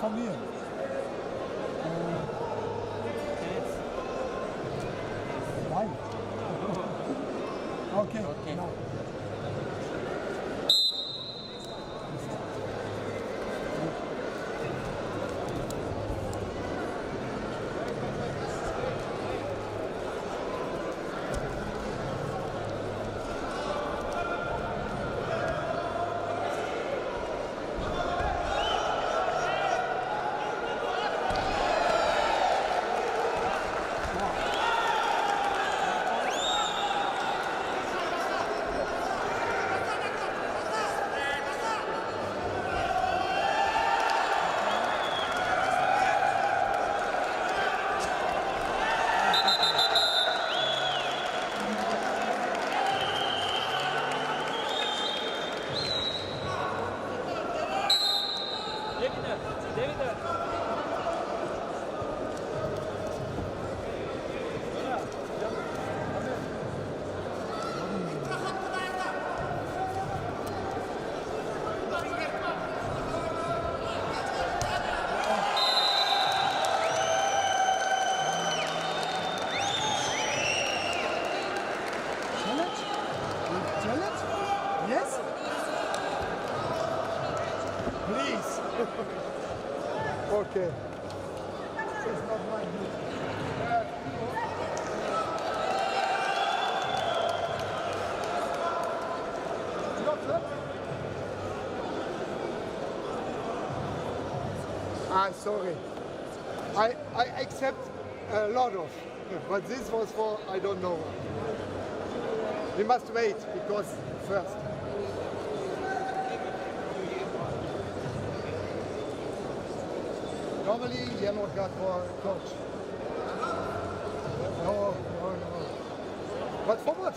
informieren. Nein. Okay. Okay. Genau. Challenge? Challenge? Yes? Please. Okay. It's not my mood. Not that? Sorry. I accept a lot of, but this was for I don't know. We must wait because first. Normally, yellow card for coach. No. But for what?